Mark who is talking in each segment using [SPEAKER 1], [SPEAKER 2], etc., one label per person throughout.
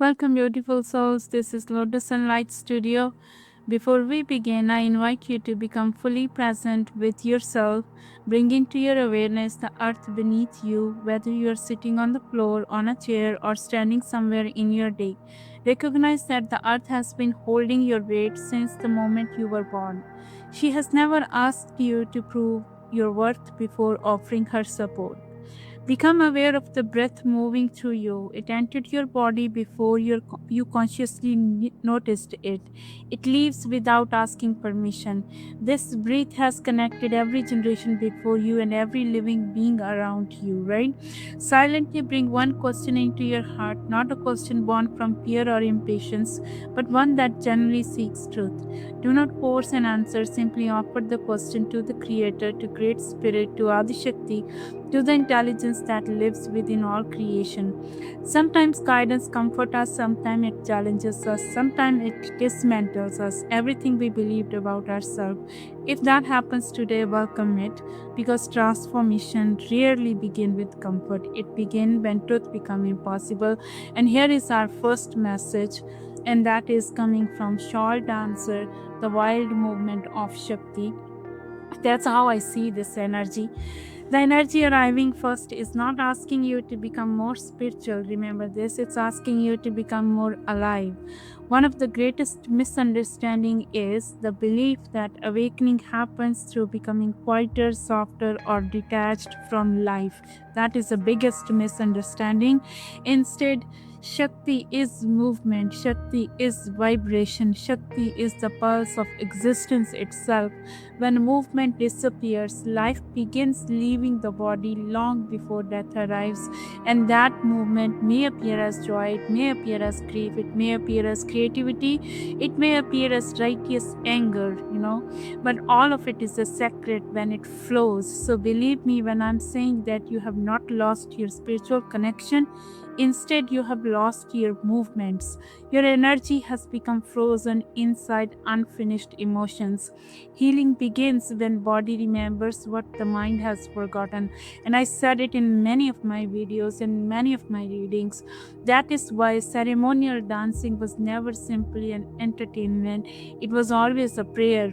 [SPEAKER 1] Welcome, beautiful souls. This is Lotus Sunlight Studio. Before we begin, I invite you to become fully present with yourself, bringing to your awareness the earth beneath you, whether you are sitting on the floor, on a chair, or standing somewhere in your day. Recognize that the earth has been holding your weight since the moment you were born. She has never asked you to prove your worth before offering her support. Become aware of the breath moving through you. It entered your body before you consciously noticed it. It leaves without asking permission. This breath has connected every generation before you and every living being around you, right? Silently bring one question into your heart, not a question born from fear or impatience, but one that genuinely seeks truth. Do not force an answer, simply offer the question to the Creator, to Great Spirit, to Adi Shakti, to the intelligence that lives within all creation. Sometimes guidance comforts us, sometimes it challenges us, sometimes it dismantles us, everything we believed about ourselves. If that happens today, welcome it, because transformation rarely begins with comfort. It begins when truth becomes impossible. And here is our first message, and that is coming from Shawl Dancer, the wild movement of Shakti. That's how I see this energy. The energy arriving first is not asking you to become more spiritual. Remember this, it's asking you to become more alive. One of the greatest misunderstanding is the belief that awakening happens through becoming quieter, softer, or detached from life. That is the biggest misunderstanding. Instead, Shakti is movement, Shakti is vibration, Shakti is the pulse of existence itself. When movement disappears, life begins leaving the body long before death arrives, and that movement may appear as joy, it may appear as grief, it may appear as creativity, it may appear as righteous anger, but all of it is a sacred when it flows. So believe me when I'm saying that you have not lost your spiritual connection. Instead, you have lost your movements. Your energy has become frozen inside unfinished emotions. Healing begins when body remembers what the mind has forgotten. And I said it in many of my videos and many of my readings. That is why ceremonial dancing was never simply an entertainment. It was always a prayer.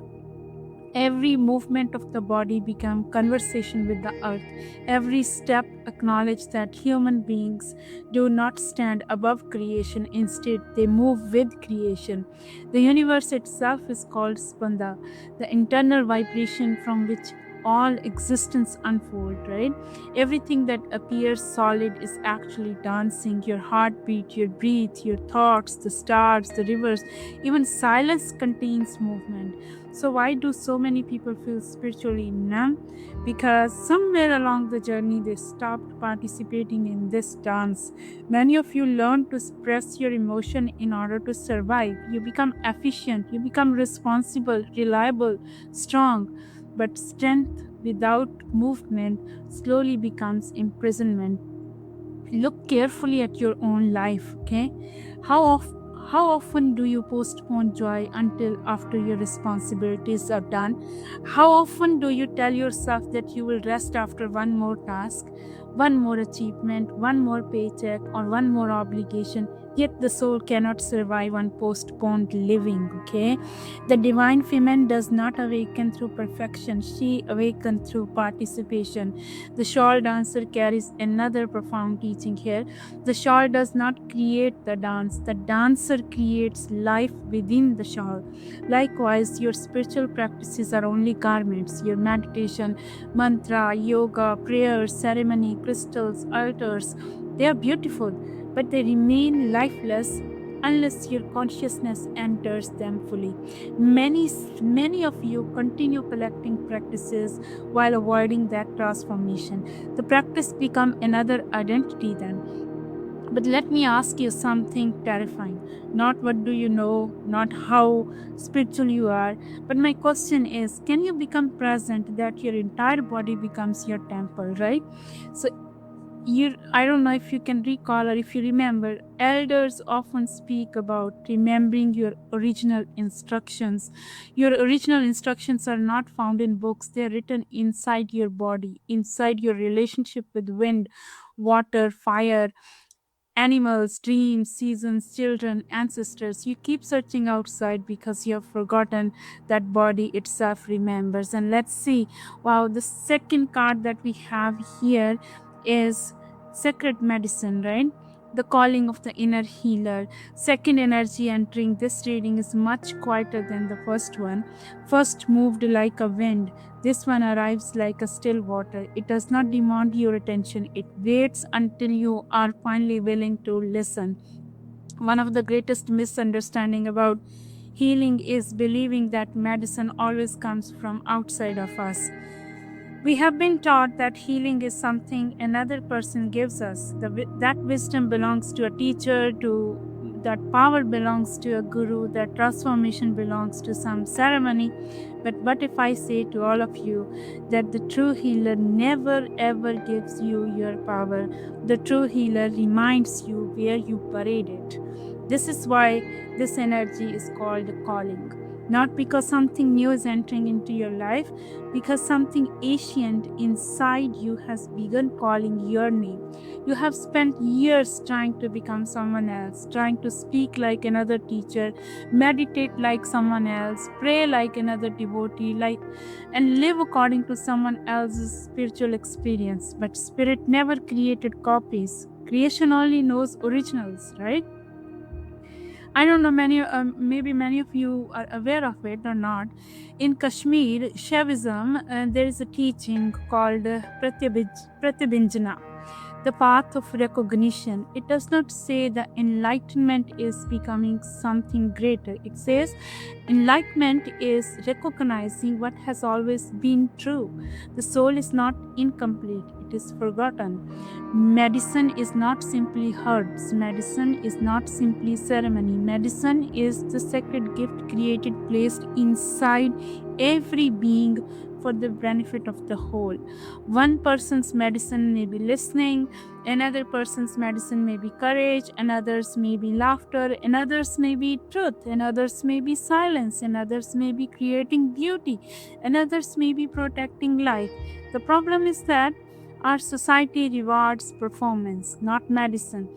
[SPEAKER 1] Every movement of the body became conversation with the earth. Every step acknowledged that human beings do not stand above creation, instead, they move with creation. The universe itself is called Spanda, the internal vibration from which all existence unfold, right? Everything that appears solid is actually dancing. Your heartbeat, your breath, your thoughts, the stars, the rivers, even silence contains movement. So, why do so many people feel spiritually numb? Because somewhere along the journey they stopped participating in this dance. Many of you learn to suppress your emotion in order to survive. You become efficient, you become responsible, reliable, strong. But strength without movement slowly becomes imprisonment. Look carefully at your own life, okay? How often do you postpone joy until after your responsibilities are done? How often do you tell yourself that you will rest after one more task, one more achievement, one more paycheck, or one more obligation? Yet the soul cannot survive on postponed living, okay? The divine feminine does not awaken through perfection, she awakens through participation. The shawl dancer carries another profound teaching here. The shawl does not create the dancer creates life within the shawl. Likewise, your spiritual practices are only garments. Your meditation, mantra, yoga, prayers, ceremony, crystals, altars, they are beautiful, but they remain lifeless unless your consciousness enters them fully. Many of you continue collecting practices while avoiding that transformation. The practice become another identity then. But let me ask you something terrifying. Not what do you know, not how spiritual you are, but my question is, can you become present that your entire body becomes your temple, right? So I don't know if you can recall or if you remember, elders often speak about remembering your original instructions. Your original instructions are not found in books, they're written inside your body, inside your relationship with wind, water, fire, animals, dreams, seasons, children, ancestors. You keep searching outside because you have forgotten that body itself remembers. And let's see. Wow, the second card that we have here is sacred medicine, right? The calling of the inner healer. Second energy entering this reading is much quieter than the first one. First moved like a wind. This one arrives like a still water. It does not demand your attention. It waits until you are finally willing to listen. One of the greatest misunderstanding about healing is believing that medicine always comes from outside of us. We have been taught that healing is something another person gives us. That wisdom belongs to a teacher, that power belongs to a guru, that transformation belongs to some ceremony. But what if I say to all of you that the true healer never ever gives you your power? The true healer reminds you where you buried it. This is why this energy is called calling. Not because something new is entering into your life, because something ancient inside you has begun calling your name. You have spent years trying to become someone else, trying to speak like another teacher, meditate like someone else, pray like another devotee, and live according to someone else's spiritual experience. But spirit never created copies. Creation only knows originals, right? I don't know maybe many of you are aware of it or not. In Kashmir, Shaivism, there is a teaching called Pratyabhinjana, the path of recognition. It does not say that enlightenment is becoming something greater. It says enlightenment is recognizing what has always been true. The soul is not incomplete, it is forgotten. Medicine is not simply herbs. Medicine is not simply ceremony. Medicine is the sacred gift created, placed inside every being for the benefit of the whole. One person's medicine may be listening, another person's medicine may be courage, another's may be laughter, another's may be truth, another's may be silence, another's may be creating beauty, another's may be protecting life. The problem is that our society rewards performance, not medicine.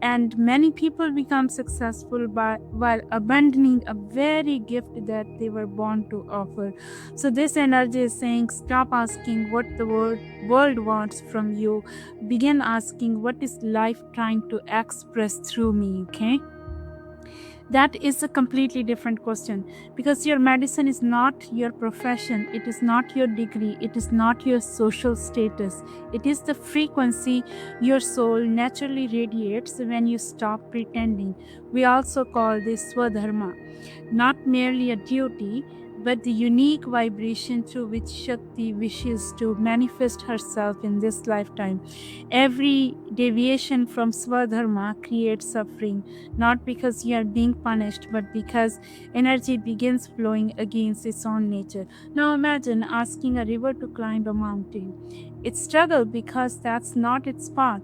[SPEAKER 1] And many people become successful while abandoning a very gift that they were born to offer. So, this energy is saying stop asking what the world wants from you. Begin asking what is life trying to express through me, okay? That is a completely different question, because your medicine is not your profession, it is not your degree, it is not your social status. It is the frequency your soul naturally radiates when you stop pretending. We also call this swadharma, not merely a duty, but the unique vibration through which Shakti wishes to manifest herself in this lifetime. Every deviation from Swadharma creates suffering, not because you are being punished, but because energy begins flowing against its own nature. Now imagine asking a river to climb a mountain. It struggles because that's not its path.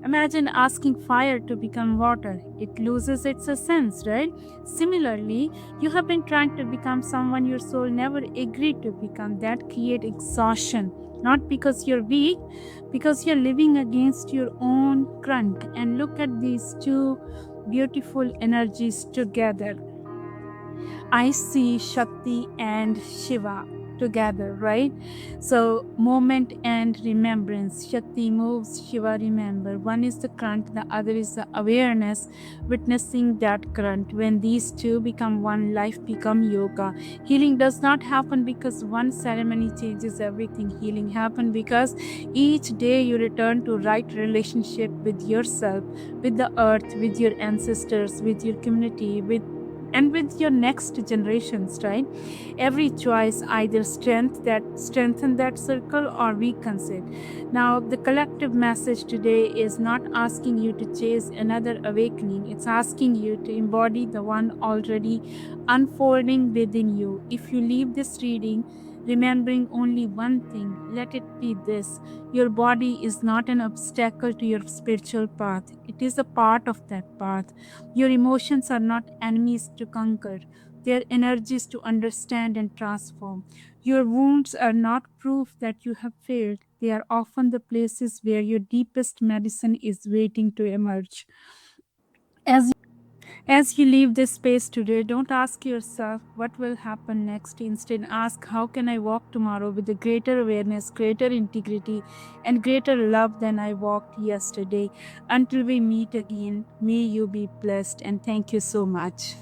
[SPEAKER 1] Imagine asking fire to become water. It loses its essence, right? Similarly, you have been trying to become someone your soul never agreed to become. That creates exhaustion. Not because you're weak, because you're living against your own current. And look at these two beautiful energies together. I see Shakti and Shiva together, right? So, moment and remembrance. Shakti moves, Shiva remember. One is the current, the other is the awareness, witnessing that current. When these two become one, life become yoga. Healing does not happen because one ceremony changes everything. Healing happens because each day you return to right relationship with yourself, with the earth, with your ancestors, with your community, with your next generations, right? Every choice either strengthen that circle or weakens it. Now the collective message today is not asking you to chase another awakening, it's asking you to embody the one already unfolding within you. If you leave this reading remembering only one thing, let it be this: your body is not an obstacle to your spiritual path, it is a part of that path. Your emotions are not enemies to conquer, they are energies to understand and transform. Your wounds are not proof that you have failed, They are often the places where your deepest medicine is waiting to emerge. As as you leave this space today, don't ask yourself what will happen next. Instead, ask how can I walk tomorrow with a greater awareness, greater integrity, and greater love than I walked yesterday. Until we meet again, may you be blessed, and thank you so much.